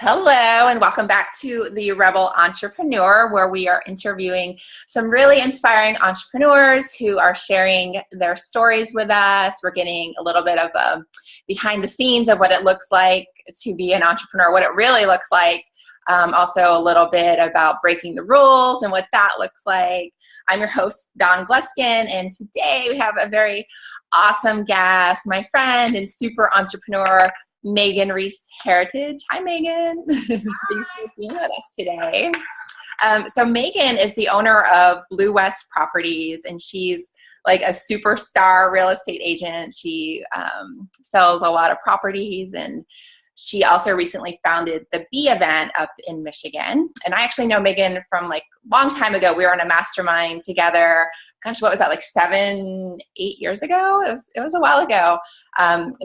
Hello, and welcome back to the Rebel Entrepreneur, where we are interviewing some really inspiring entrepreneurs who are sharing their stories with us. We're getting a little bit of behind the scenes of what it looks like to be an entrepreneur, what it really looks like. Also a little bit about breaking the rules and what that looks like. I'm your host, Dawn Gluskin, and today we have a very awesome guest, my friend and super entrepreneur, Meghan Heritage. Hi, Meghan. Thanks for being with us today. So Meghan is the owner of Blue West Properties, and she's like a superstar real estate agent. She sells a lot of properties, and she also recently founded the B event up in Michigan. And I actually know Meghan from like a long time ago. We were in a mastermind together. Gosh, what was that, like 7-8 years ago? It was a while ago.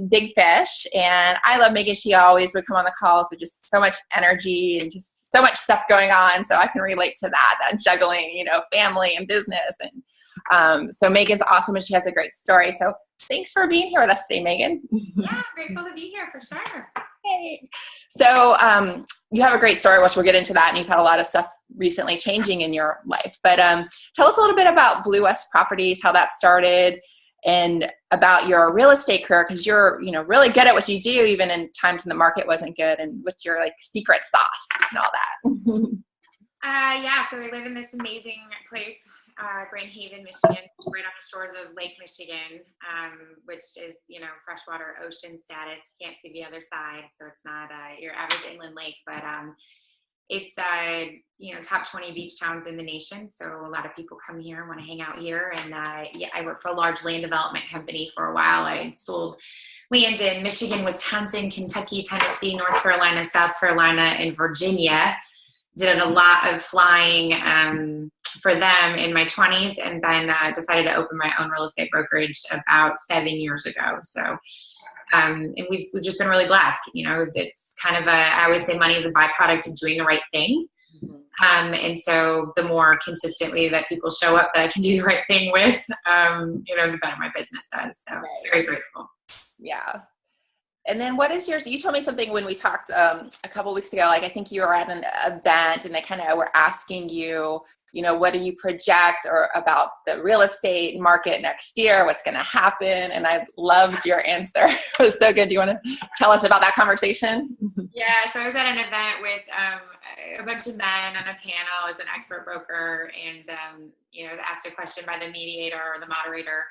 Big Fish. And I love Meghan. She always would come on the calls with just so much energy and just so much stuff going on. So I can relate to that juggling, family and business. And so Meghan's awesome, and she has a great story. So thanks for being here with us today, Meghan. Yeah, I'm grateful to be here for sure. Hey. So you have a great story, which we'll get into that, and you've had a lot of stuff recently changing in your life. But tell us a little bit about Blue West Properties, how that started, and about your real estate career, because you're really good at what you do, even in times when the market wasn't good, and with your like secret sauce and all that. So we live in this amazing place, Grand Haven, Michigan, right on the shores of Lake Michigan, which is, freshwater ocean status. You can't see the other side, so it's not your average inland lake, but it's top 20 beach towns in the nation. So a lot of people come here and want to hang out here. And I worked for a large land development company for a while. I sold land in Michigan, Wisconsin, Kentucky, Tennessee, North Carolina, South Carolina, and Virginia. Did a lot of flying for them in my 20s, and then decided to open my own real estate brokerage about 7 years ago. So, and we've just been really blessed. It's kind of I always say money is a byproduct of doing the right thing. Mm-hmm. And so the more consistently that people show up that I can do the right thing with, the better my business does. So very grateful. Yeah. And then what is yours? You told me something when we talked a couple weeks ago. Like, I think you were at an event and they kind of were asking you, what do you project or about the real estate market next year? What's going to happen? And I loved your answer. It was so good. Do you want to tell us about that conversation? Yeah. So I was at an event with a bunch of men on a panel as an expert broker, and, asked a question by the mediator or the moderator.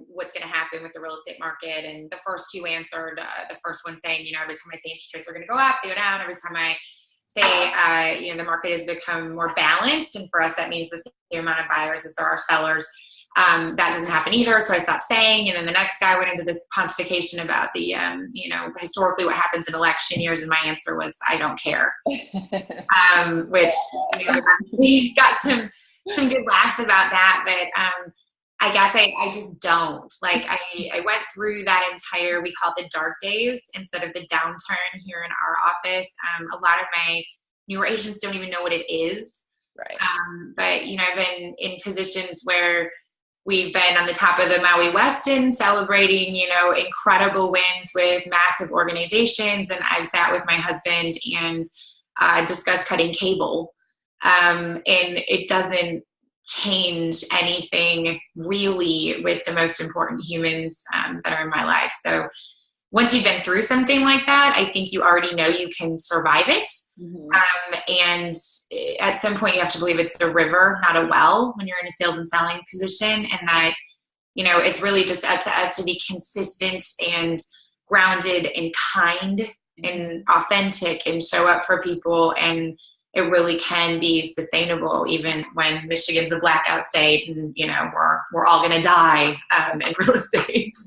What's going to happen with the real estate market. And the first two answered, the first one saying, every time I say interest rates are going to go up, they go down. Every time I say, the market has become more balanced. And for us, that means the same amount of buyers as there are sellers. That doesn't happen either. So I stopped saying. And then the next guy went into this pontification about the, historically what happens in election years. And my answer was, I don't care. Which, we got some good laughs about that. But, I guess I just don't. Like, I went through that entire, we call it the dark days instead of the downturn here in our office. A lot of my newer agents don't even know what it is. Right. But, I've been in positions where we've been on the top of the Maui Westin celebrating, incredible wins with massive organizations. And I've sat with my husband and discussed cutting cable. And it doesn't change anything really with the most important humans that are in my life. So once you've been through something like that, I think you already know you can survive it. Mm-hmm. And at some point you have to believe it's a river, not a well, when you're in a sales and selling position. And that, it's really just up to us to be consistent and grounded and kind and authentic and show up for people. And it really can be sustainable even when Michigan's a blackout state and, we're all going to die in real estate.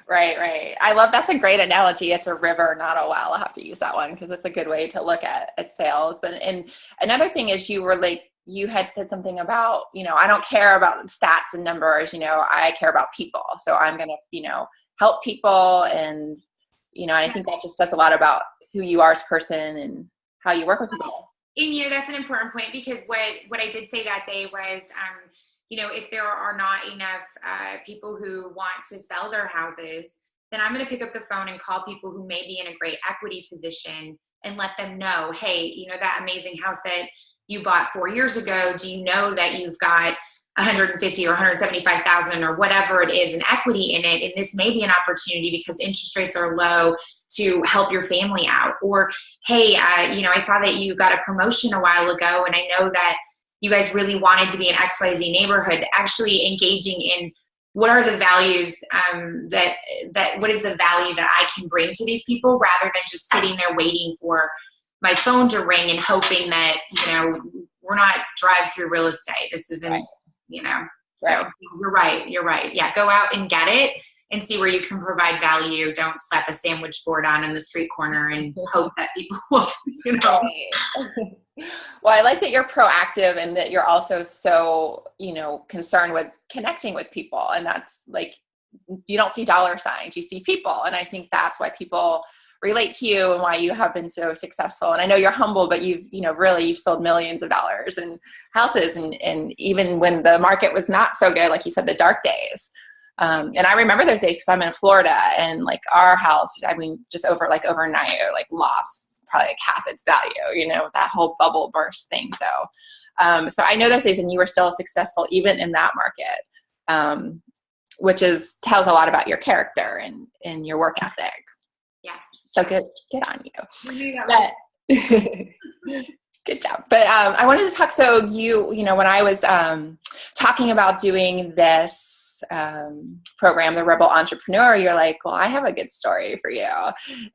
Right. I love, that's a great analogy. It's a river, not a well. I'll have to use that one because it's a good way to look at sales. But, and another thing is you had said something about, I don't care about stats and numbers, I care about people. So I'm going to, help people. And, and I think that just says a lot about who you are as a person and how you work with people. And that's an important point, because what I did say that day was, if there are not enough people who want to sell their houses, then I'm going to pick up the phone and call people who may be in a great equity position and let them know, hey, you know, that amazing house that you bought 4 years ago, do you know that you've got 150 or 175,000 or whatever it is in equity in it, and this may be an opportunity because interest rates are low to help your family out. Or, hey, you know, I saw that you got a promotion a while ago, and I know that you guys really wanted to be in XYZ neighborhood. Actually engaging in what are the values what is the value that I can bring to these people, rather than just sitting there waiting for my phone to ring and hoping that, you know, we're not drive-through real estate. This isn't, right. You know, so you're right. Yeah. Go out and get it and see where you can provide value. Don't slap a sandwich board on in the street corner and hope that people will, you know. Well, I like that you're proactive and that you're also so, you know, concerned with connecting with people. And that's like, you don't see dollar signs, you see people. And I think that's why people relate to you and why you have been so successful. And I know you're humble, but you've sold millions of dollars in houses, and even when the market was not so good, like you said, the dark days. And I remember those days because I'm in Florida, and like our house, I mean, just overnight, like lost probably like half its value, you know, that whole bubble burst thing. So I know those days, and you were still successful even in that market, which tells a lot about your character and your work ethic. Yeah. So good on you. But, good job. But I wanted to talk. So you know, when I was talking about doing this program, the Rebel Entrepreneur, you're like, well, I have a good story for you.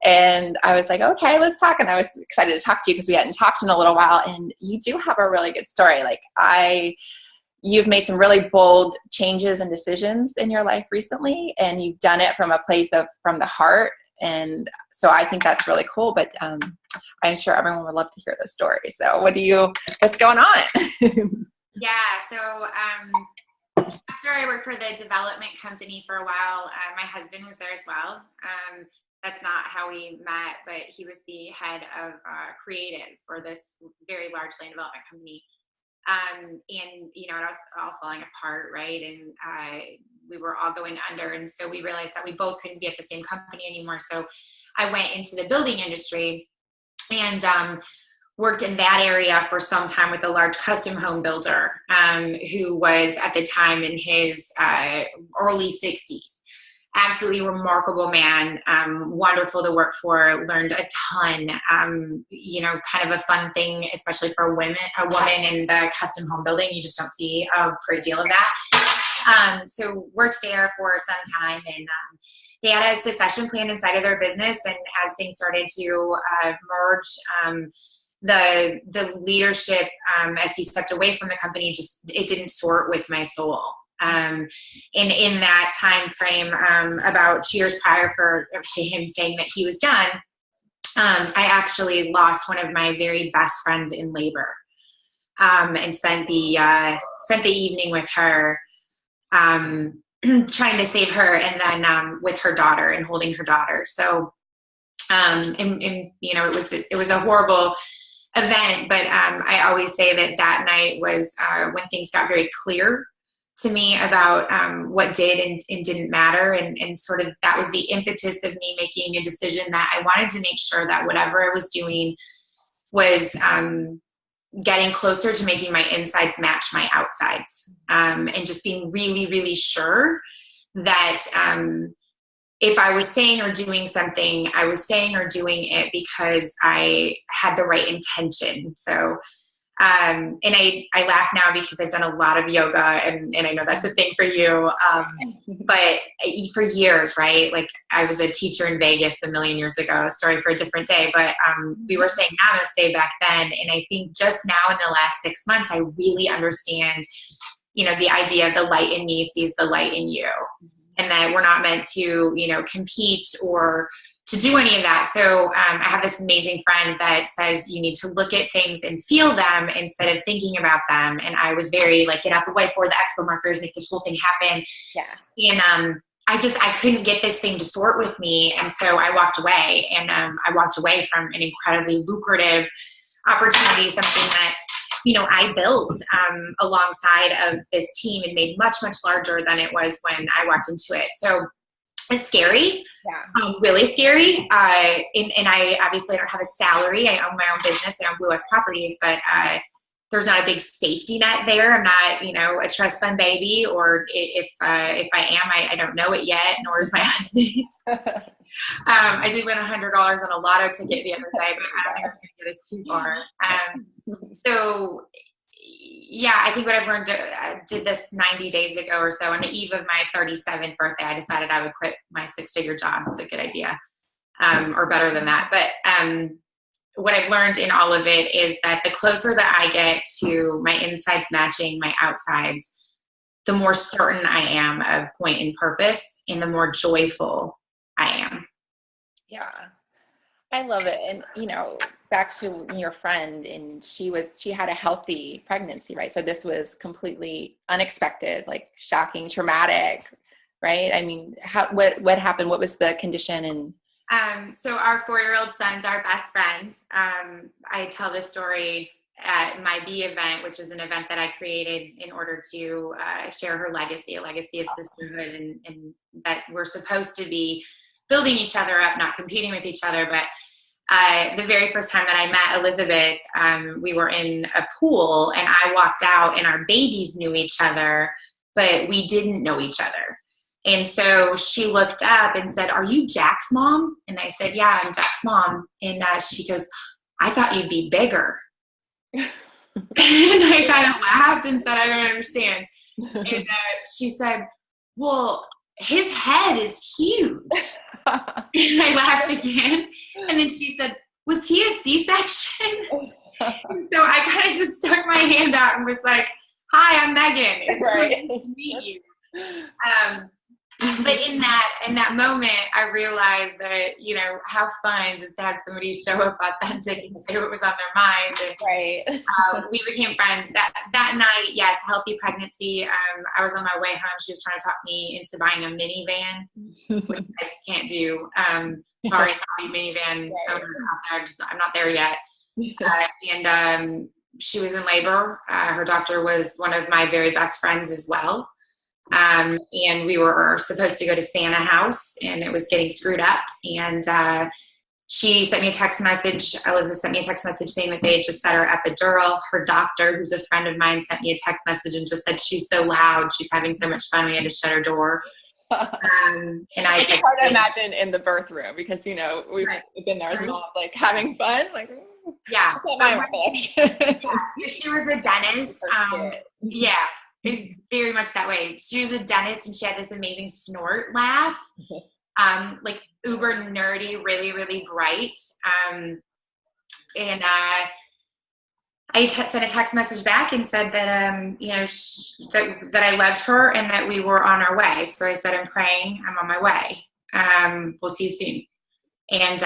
And I was like, okay, let's talk. And I was excited to talk to you because we hadn't talked in a little while. And you do have a really good story. Like you've made some really bold changes and decisions in your life recently, and you've done it from a place from the heart. And so I think that's really cool, but I'm sure everyone would love to hear those stories. So what's going on? Yeah. So after I worked for the development company for a while, my husband was there as well. That's not how we met, but he was the head of creative for this very large land development company. And, you know, it was all falling apart, right? And we were all going under. And so we realized that we both couldn't be at the same company anymore. So I went into the building industry and worked in that area for some time with a large custom home builder who was at the time in his early 60s. Absolutely remarkable man, wonderful to work for, learned a ton, you know, kind of a fun thing, especially for a woman in the custom home building. You just don't see a great deal of that. So worked there for some time, and they had a succession plan inside of their business. And as things started to merge, the leadership, as he stepped away from the company, it didn't sort with my soul. And in that time frame, about 2 years prior to him saying that he was done, I actually lost one of my very best friends in labor, and spent the evening with her, trying to save her, and then with her daughter and holding her daughter. So, and you know, it was a horrible event, but I always say that night was when things got very clear to me about what did and didn't matter. And sort of that was the impetus of me making a decision that I wanted to make sure that whatever I was doing was getting closer to making my insides match my outsides, and just being really, really sure that if I was saying or doing something, I was saying or doing it because I had the right intention. So and I laugh now because I've done a lot of yoga, and I know that's a thing for you. But for years, right? Like I was a teacher in Vegas a million years ago, a story for a different day. But we were saying namaste back then. And I think just now in the last 6 months, I really understand, you know, the idea of the light in me sees the light in you, and that we're not meant to, you know, compete or to do any of that. So I have this amazing friend that says you need to look at things and feel them instead of thinking about them. And I was very like, get out the whiteboard, the expo markers, make this whole thing happen. Yeah. And I couldn't get this thing to sort with me. And so I walked away, and I walked away from an incredibly lucrative opportunity, something that, you know, I built alongside of this team and made much, much larger than it was when I walked into it. So It's scary. Yeah. Really scary. And I obviously don't have a salary. I own my own business. I own Blue West Properties, but there's not a big safety net there. I'm not, a trust fund baby, or if I am, I don't know it yet, nor is my husband. I did win $100 on a lotto ticket the other day, but I don't think that's going to get us too far. So yeah, I think what I've learned, I did this 90 days ago or so. On the eve of my 37th birthday, I decided I would quit my 6-figure job. It's a good idea, or better than that. But what I've learned in all of it is that the closer that I get to my insides matching my outsides, the more certain I am of point and purpose, and the more joyful I am. Yeah. I love it. And, back to your friend, and she had a healthy pregnancy, right? So this was completely unexpected, like shocking, traumatic, right? I mean, what happened? What was the condition? And so our 4-year-old son's our best friends. I tell this story at my B event, which is an event that I created in order to share her legacy, a legacy of sisterhood, and that we're supposed to be building each other up, not competing with each other. But the very first time that I met Elizabeth, we were in a pool, and I walked out, and our babies knew each other, but we didn't know each other. And so she looked up and said, "Are you Jack's mom?" And I said, "Yeah, I'm Jack's mom." And she goes, "I thought you'd be bigger." And I kind of laughed and said, "I don't understand." And she said, "Well, his head is huge." And I laughed again. And then she said, "Was he a C-section?" And so I kind of just stuck my hand out and was like, "Hi, I'm Meghan. It's great to meet you." But in that moment, I realized that, how fun just to have somebody show up authentic and say what was on their mind. And, right. We became friends that night. Yes. Healthy pregnancy. I was on my way home. She was trying to talk me into buying a minivan, which I just can't do. Sorry to all you minivan owners out there. I'm not there yet. And she was in labor. Her doctor was one of my very best friends as well. And we were supposed to go to Santa House, and it was getting screwed up. And she sent me a text message. Elizabeth sent me a text message saying that they had just set her epidural. Her doctor, who's a friend of mine, sent me a text message and just said, "She's so loud. She's having so much fun. We had to shut her door." And it's hard to imagine in the birth room because, we've been there as moms, like having fun. Like, yeah. That's not my recollection. So she was a dentist. Yeah. Very much that way. She was a dentist, and she had this amazing snort laugh, like uber nerdy, really, really bright. And I sent a text message back and said that, that I loved her and that we were on our way. So I said, "I'm praying. I'm on my way. We'll see you soon." And,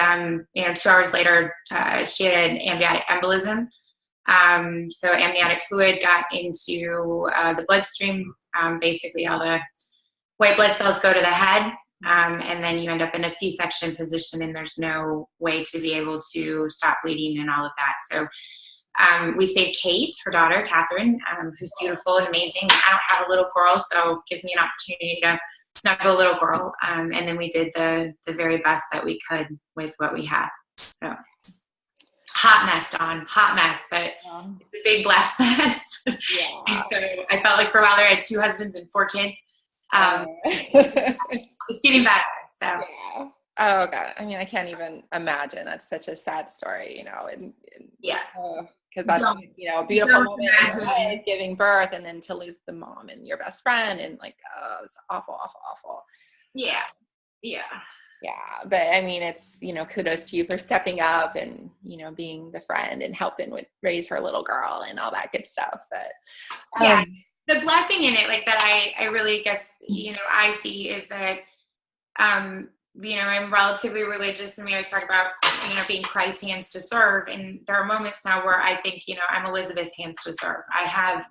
2 hours later, she had an amniotic embolism. So amniotic fluid got into the bloodstream. Basically, all the white blood cells go to the head, and then you end up in a C-section position, and there's no way to be able to stop bleeding and all of that. So we saved Kate, her daughter, Catherine, who's beautiful and amazing. I don't have a little girl, so it gives me an opportunity to snuggle a little girl. And then we did the very best that we could with what we had. So. Hot mess, Dawn. Hot mess, but it's a big blessed mess. Yeah. And so I felt like for a while there I had 2 husbands and 4 kids. It's getting better. So. Yeah. Oh God. I mean, I can't even imagine. That's such a sad story, and yeah. Because that's a beautiful moment in life, giving birth, and then to lose the mom and your best friend, and like, it's awful, awful, awful. Yeah. Yeah. Yeah, but I mean, it's, kudos to you for stepping up and, being the friend and helping raise her little girl and all that good stuff. But yeah, the blessing in it, like that I really guess, I see is that, I'm relatively religious, and we always talk about, being Christ's hands to serve. And there are moments now where I think, I'm Elizabeth's hands to serve. I have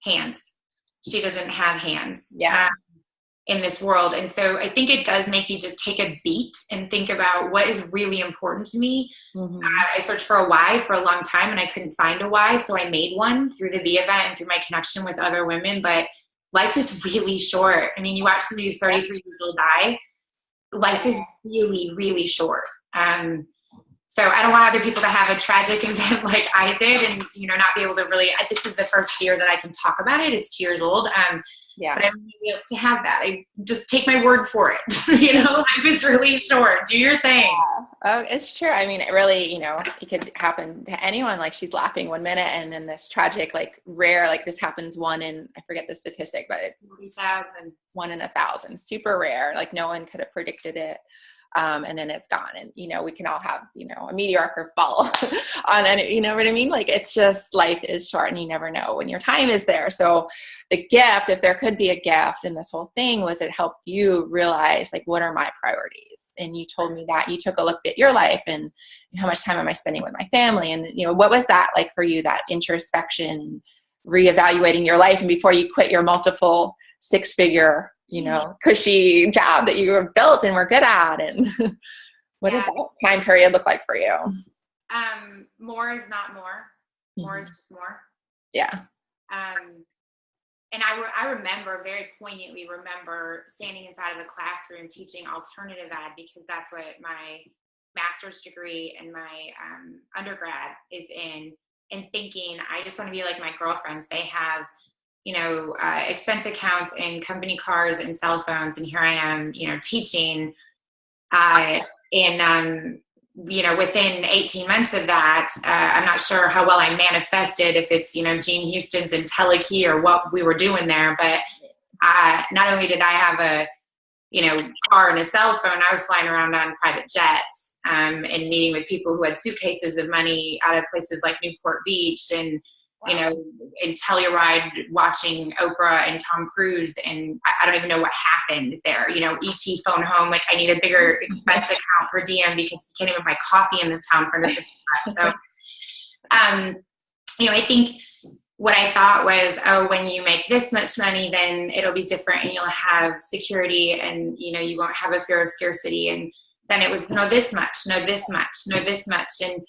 hands. She doesn't have hands. Yeah. In this world. And so I think it does make you just take a beat and think about what is really important to me. Mm-hmm. I searched for a why for a long time, and I couldn't find a why. So I made one through the B event and through my connection with other women. But life is really short. I mean, you watch somebody who's 33 years old die, life is really, really short. So I don't want other people to have a tragic event like I did and, not be able to really, this is the first year that I can talk about it. It's 2 years old. But everybody else to have that. I just take my word for it. Life is really short. Do your thing. Yeah. Oh, it's true. I mean, it really, it could happen to anyone. Like she's laughing 1 minute and then this tragic, like rare, like this happens one in, I forget the statistic, but it's 1 in 1,000, super rare. Like no one could have predicted it. And then it's gone. And, we can all have, a meteor fall on it. You know what I mean? Like, it's just, life is short and you never know when your time is there. So the gift, if there could be a gift in this whole thing, was it helped you realize, like, what are my priorities? And you told me that you took a look at your life and how much time am I spending with my family? And, what was that like for you, that introspection, reevaluating your life? And before you quit your multiple 6-figure cushy job that you were built and were good at. And what did that time period look like for you? More is not more. More is just more. Yeah. And I remember, very poignantly remember standing inside of a classroom teaching alternative ed, because that's what my master's degree and my undergrad is in, and thinking, I just want to be like my girlfriends. They have expense accounts and company cars and cell phones. And here I am, teaching, within 18 months of that, I'm not sure how well I manifested, if it's, Gene Houston's and Telekey or what we were doing there. But not only did I have a, car and a cell phone, I was flying around on private jets, and meeting with people who had suitcases of money out of places like Newport Beach and, in Telluride, watching Oprah and Tom Cruise. And I don't even know what happened there. ET phone home, like, I need a bigger expense account per DM because you can't even buy coffee in this town for under $50. So, I think what I thought was, oh, when you make this much money, then it'll be different and you'll have security and, you won't have a fear of scarcity. And then it was, no, this much, no, this much, no, this much. And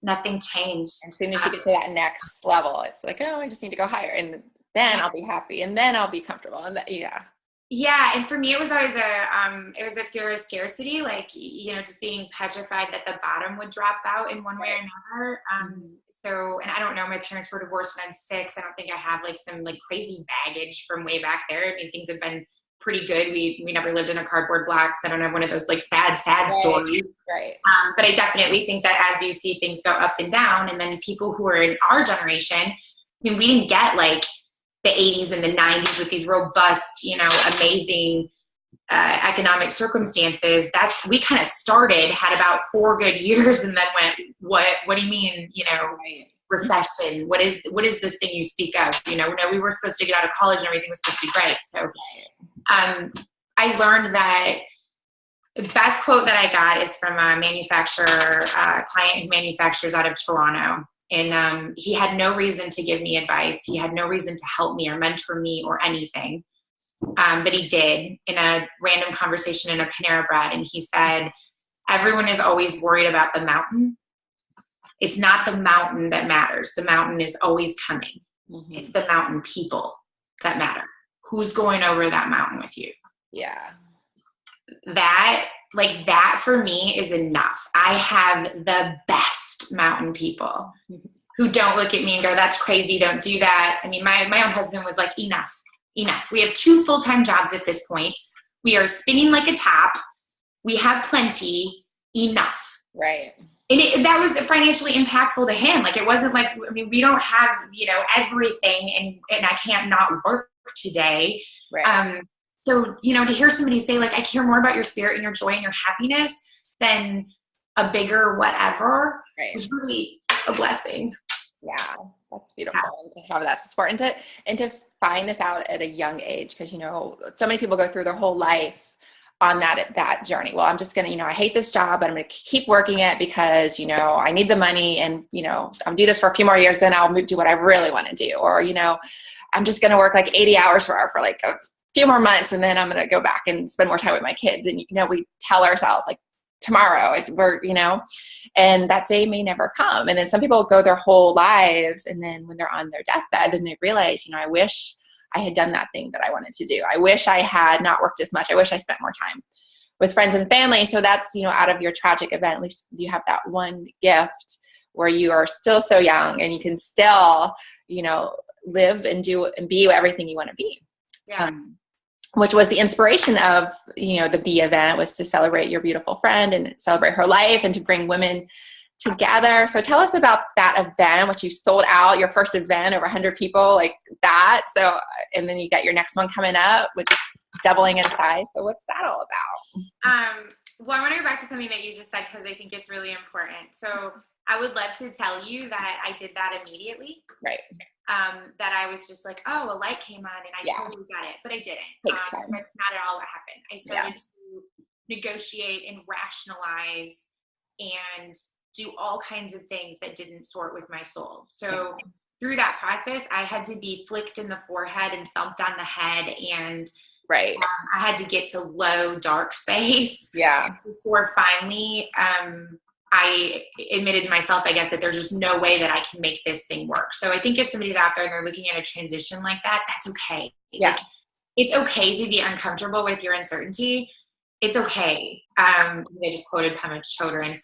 nothing changed. And soon as you get to that next level, it's like, oh, I just need to go higher. And then I'll be happy. And then I'll be comfortable. And Yeah. And for me, it was always a fear of scarcity, like, just being petrified that the bottom would drop out in one way or another. So, and I don't know, my parents were divorced when I'm 6. I don't think I have like some like crazy baggage from way back there. I mean, things have been pretty good. We never lived in a cardboard box. I don't have one of those like sad stories. Right. But I definitely think that as you see things go up and down, and then people who are in our generation, I mean, we didn't get like the 80s and the 90s with these robust, amazing economic circumstances. We kind of had about 4 good years and then went, what do you mean, recession? What is this thing you speak of? No, we were supposed to get out of college and everything was supposed to be great. So I learned that the best quote that I got is from a manufacturer, client who manufactures out of Toronto. And he had no reason to give me advice. He had no reason to help me or mentor me or anything. But he did in a random conversation in a Panera Bread. And he said, everyone is always worried about the mountain. It's not the mountain that matters. The mountain is always coming. Mm-hmm. It's the mountain people that matter. Who's going over that mountain with you? Yeah. That for me is enough. I have the best mountain people who don't look at me and go, that's crazy. Don't do that. I mean, my own husband was like, enough. We have 2 full-time jobs at this point. We are spinning like a top. We have plenty. Enough. Right. And that was financially impactful to him. Like, it wasn't like, I mean, we don't have, everything and I can't not work today. Right. So, to hear somebody say like, I care more about your spirit and your joy and your happiness than a bigger whatever, was really a blessing. Yeah. That's beautiful. And to have that support and to find this out at a young age. Cause so many people go through their whole life on that journey. Well, I'm just going to, I hate this job, but I'm going to keep working it because, I need the money and, I'll do this for a few more years, then I'll do what I really want to do. Or, I'm just going to work like 80 hours for like a few more months. And then I'm going to go back and spend more time with my kids. And, we tell ourselves like tomorrow, if we're, and that day may never come. And then some people go their whole lives. And then when they're on their deathbed, then they realize, I wish I had done that thing that I wanted to do. I wish I had not worked as much. I wish I spent more time with friends and family. So that's, out of your tragic event, at least you have that one gift where you are still so young and you can still, live and do and be everything you want to be. Yeah. Which was the inspiration of, the Be event, was to celebrate your beautiful friend and celebrate her life and to bring women together. So tell us about that event, which you sold out, your first event, over 100 people, like that. So, and then you got your next one coming up with doubling in size. So what's that all about? Well, I want to go back to something that you just said, because I think it's really important. So I would love to tell you that I did that immediately. Right. That I was just like, oh, a light came on and I totally got it, but I didn't. Takes time. That's not at all what happened. I started to negotiate and rationalize and do all kinds of things that didn't sort with my soul. So through that process, I had to be flicked in the forehead and thumped on the head, and I had to get to low dark space. Yeah. Before finally, I admitted to myself, I guess, that there's just no way that I can make this thing work. So I think if somebody's out there and they're looking at a transition like that, that's okay. Yeah. Like, it's okay to be uncomfortable with your uncertainty. It's okay. They just quoted Pema Chodron.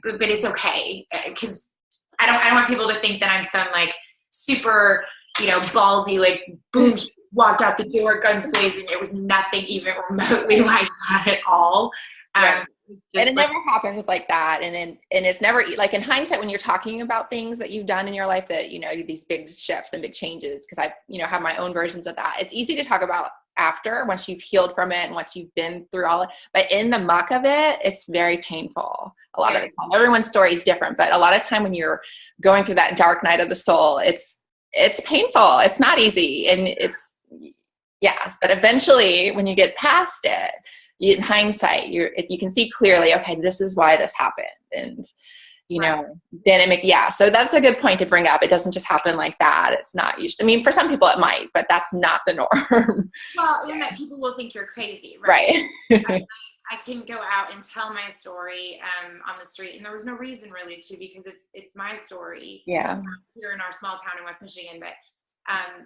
But it's okay, because I don't want people to think that I'm some like super, ballsy, like boom, she walked out the door, guns blazing. It was nothing even remotely like that at all. And it never happens like that. And it's never, like, in hindsight, when you're talking about things that you've done in your life that, these big shifts and big changes, because I've, have my own versions of that. It's easy to talk about after, once you've healed from it and once you've been through all it. But in the muck of it, it's very painful a lot of the time. Everyone's story is different, but a lot of time when you're going through that dark night of the soul, it's painful. It's not easy. And but eventually when you get past it, in hindsight, if you can see clearly, okay, this is why this happened. And, then so that's a good point to bring up. It doesn't just happen like that. It's not usually, for some people it might, but that's not the norm. Well, and that people will think you're crazy, right? I couldn't go out and tell my story on the street, and there was no reason really to, because it's my story. Yeah. Here in our small town in West Michigan, but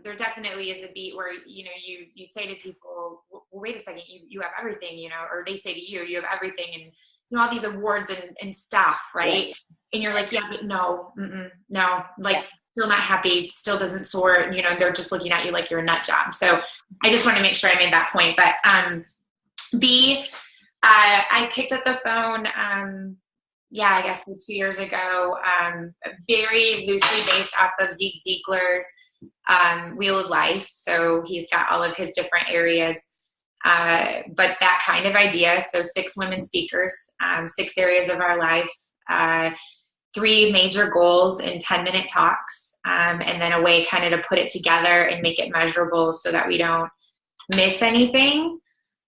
there definitely is a beat where, you say to people, well, wait a second, you have everything, or they say to you, you have everything, and all these awards and stuff, right? Yeah. And you're like, yeah, but no, like, still not happy, still doesn't sort, they're just looking at you like you're a nut job. So I just want to make sure I made that point. But I picked up the phone, I guess 2 years ago, very loosely based off of Zeke Ziegler's Wheel of Life. So he's got all of his different areas, but that kind of idea. So 6 women speakers, 6 areas of our life, 3 major goals in 10-minute talks, and then a way kind of to put it together and make it measurable so that we don't miss anything.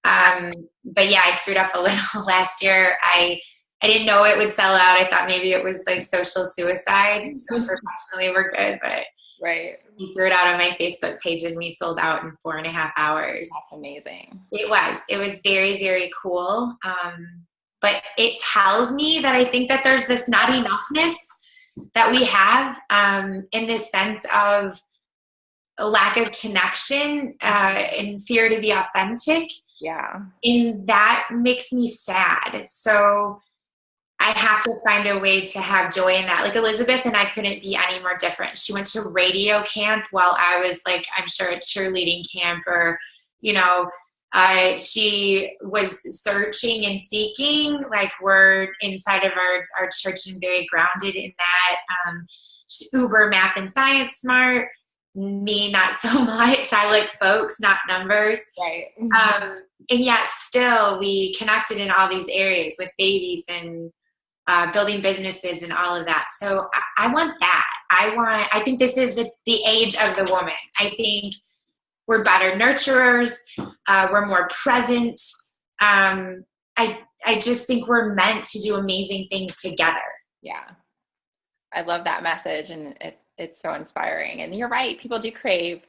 But I screwed up a little last year. I didn't know it would sell out. I thought maybe it was like social suicide. So professionally we're good, but we threw it out on my Facebook page and we sold out in 4.5 hours. That's amazing. It was very, very cool. But it tells me that I think that there's this not enoughness that we have, in this sense of a lack of connection, and fear to be authentic. Yeah. And that makes me sad. So I have to find a way to have joy in that. Like Elizabeth and I couldn't be any more different. She went to radio camp while I was like, I'm sure at cheerleading camp, or, she was searching and seeking, like we're inside of our church and very grounded in that. Uber math and science smart. Me, not so much. I like folks, not numbers. Right. And yet still we connected in all these areas with babies and building businesses and all of that. So I want that. I think this is the age of the woman. I think we're better nurturers. We're more present. I just think we're meant to do amazing things together. Yeah. I love that message, and it's so inspiring. And you're right. People do crave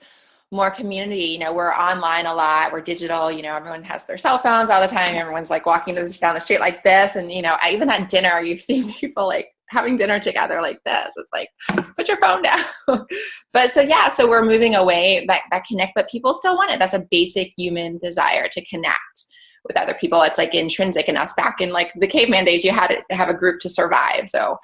more community. We're online a lot. We're digital. Everyone has their cell phones all the time. Everyone's like walking down the street like this. And, even at dinner, you see people like having dinner together like this. It's like, put your phone down. But so we're moving away that connect, but people still want it. That's a basic human desire to connect with other people. It's like intrinsic in us. Back in like the caveman days, you had to have a group to survive. So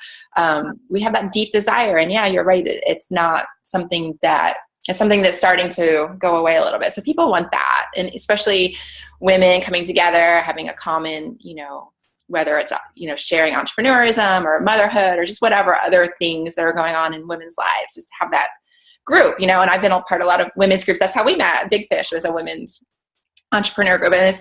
we have that deep desire. And yeah, you're right. It's not something that, it's something that's starting to go away a little bit. So people want that. And especially women coming together, having a common, you know, whether it's, you know, sharing entrepreneurism or motherhood or just whatever other things that are going on in women's lives, is to have that group, you know. And I've been a part of a lot of women's groups. That's how we met. Big Fish was a women's entrepreneur group. And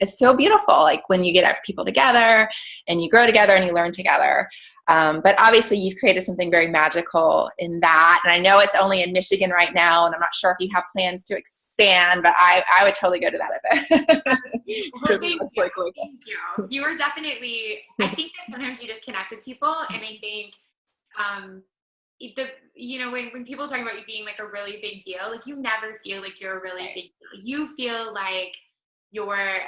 it's so beautiful. Like when you get people together and you grow together and you learn together. But obviously you've created something very magical in that. And I know it's only in Michigan right now, and I'm not sure if you have plans to expand, but I would totally go to that event. Well, thank you. You were definitely, I think that sometimes you just connect with people. And I think, you know, when people talk about you being like a really big deal, like you never feel like you're a really big deal. You feel like you're,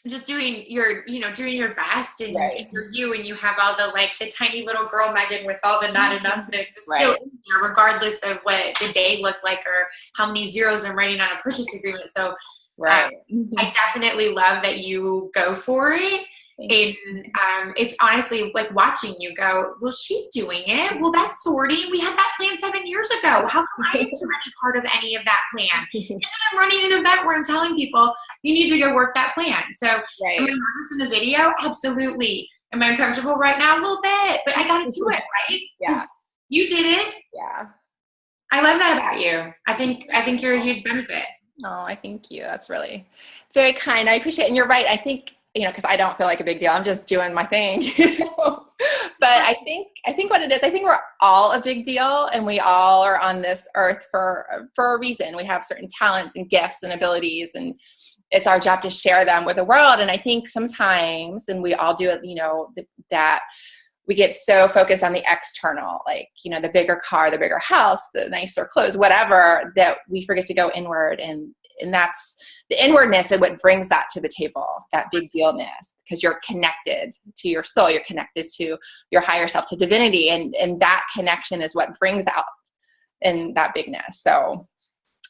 just doing your best, and you're you, and you have all the, like the tiny little girl Meghan with all the not enoughness is still in there, regardless of what the day looked like or how many zeros I'm writing on a purchase agreement. So I definitely love that you go for it. And it's honestly like watching you go, well, she's doing it. Well, that's sorting. We had that plan 7 years ago. How come I didn't do any part of any of that plan? And then I'm running an event where I'm telling people, you need to go work that plan. So am I nervous in the video? Absolutely. Am I uncomfortable right now? A little bit, but I got to do it, right? Yeah. You did it. Yeah. I love that about you. I think you're a huge benefit. Oh, I thank you. That's really very kind. I appreciate it. And you're right. I think, you know, because I don't feel like a big deal. I'm just doing my thing. You know? But I think what it is, I think we're all a big deal, and we all are on this earth for a reason. We have certain talents and gifts and abilities, and it's our job to share them with the world. And I think sometimes, and we all do it, you know, that we get so focused on the external, like, you know, the bigger car, the bigger house, the nicer clothes, whatever, that we forget to go inward. And that's the inwardness and what brings that to the table, that big dealness, because you're connected to your soul, you're connected to your higher self, to divinity. And that connection is what brings out in that bigness. So,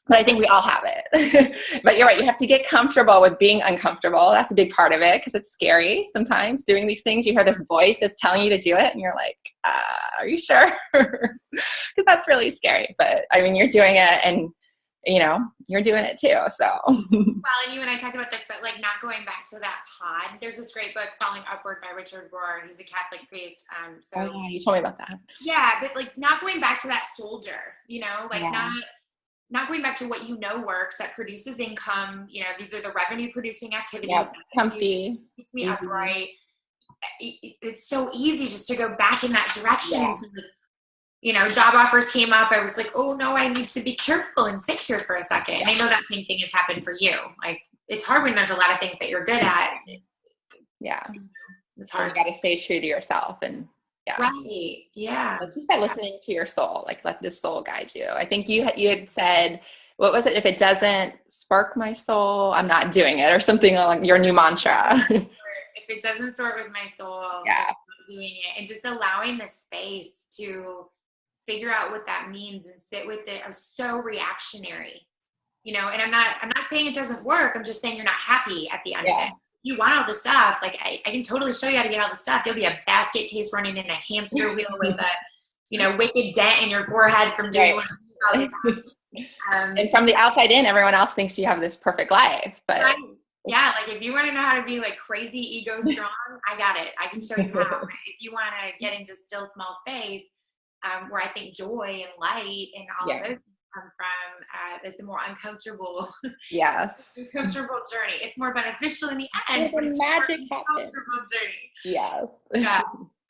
but I think we all have it. But you're right. You have to get comfortable with being uncomfortable. That's a big part of it, because it's scary sometimes doing these things. You hear this voice that's telling you to do it, and you're like, are you sure? Because that's really scary. But I mean, you're doing it, and you know, you're doing it too. So. Well, and you and I talked about this, but like not going back to that pod. There's this great book, Falling Upward by Richard Rohr. He's a Catholic priest. Oh yeah, you told me about that. Yeah, but like not going back to that soldier, you know, like not going back to what you know works, that produces income. You know, these are the revenue producing activities. Yep, comfy. Keeps me upright. It's so easy just to go back in that direction. Yeah. So you know, job offers came up. I was like, oh no, I need to be careful and sit here for a second. And I know that same thing has happened for you. Like, it's hard when there's a lot of things that you're good at. Yeah. It's hard. You got to stay true to yourself. And yeah. Right. Yeah. Like you said, listening to your soul, like let the soul guide you. I think you had said, what was it? If it doesn't spark my soul, I'm not doing it, or something like your new mantra. If it doesn't sort with my soul, I'm not doing it. And just allowing the space to figure out what that means and sit with it. I'm so reactionary, you know, and I'm not saying it doesn't work. I'm just saying you're not happy at the end of it. You want all the stuff. Like I can totally show you how to get all the stuff. You'll be a basket case running in a hamster wheel with a, you know, wicked dent in your forehead from doing what you do all the time. And from the outside in, everyone else thinks you have this perfect life, but yeah, like if you want to know how to be like crazy ego strong, I got it. I can show you how. If you want to get into still small space, where I think joy and light and all of those come from, it's a more uncomfortable, uncomfortable journey. It's more beneficial in the end, but it's magic uncomfortable journey. Yes. Yeah.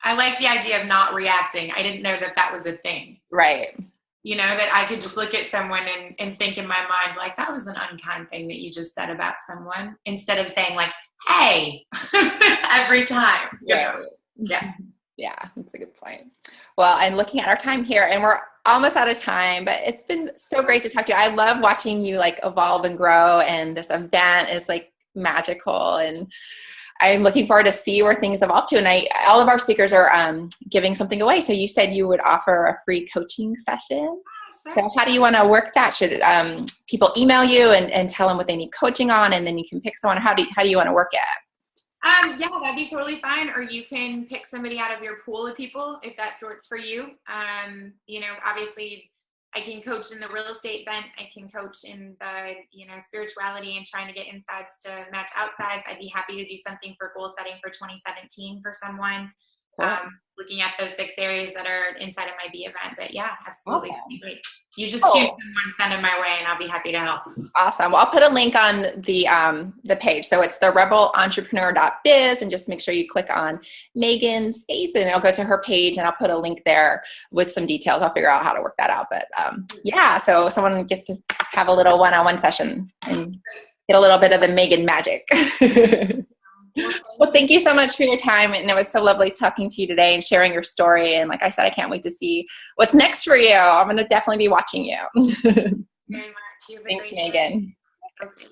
I like the idea of not reacting. I didn't know that was a thing. Right. You know, that I could just look at someone and think in my mind, like, that was an unkind thing that you just said about someone, instead of saying like, hey, every time. You know? Yeah. Yeah, that's a good point. Well, I'm looking at our time here, and we're almost out of time, but it's been so great to talk to you. I love watching you like evolve and grow, and this event is like magical, and I'm looking forward to see where things evolve to. And all of our speakers are giving something away. So you said you would offer a free coaching session. Sure. So how do you want to work that? Should people email you and tell them what they need coaching on, and then you can pick someone? How do you want to work it? Yeah, that'd be totally fine. Or you can pick somebody out of your pool of people if that sorts for you. Obviously I can coach in the real estate bent. I can coach in the, spirituality and trying to get insides to match outsides. I'd be happy to do something for goal setting for 2017 for someone. Cool. Looking at those 6 areas that are inside of my B event. But yeah, absolutely. Okay. That'd be great. You just choose someone, send them my way, and I'll be happy to help. Awesome. Well, I'll put a link on the page. So it's the rebelentrepreneur.biz, and just make sure you click on Meghan's face and it'll go to her page, and I'll put a link there with some details. I'll figure out how to work that out. But yeah, so someone gets to have a little one-on-one session and get a little bit of the Meghan magic. Well, thank you so much for your time. And it was so lovely talking to you today and sharing your story. And like I said, I can't wait to see what's next for you. I'm going to definitely be watching you. Very much. Thanks, Meghan. Okay.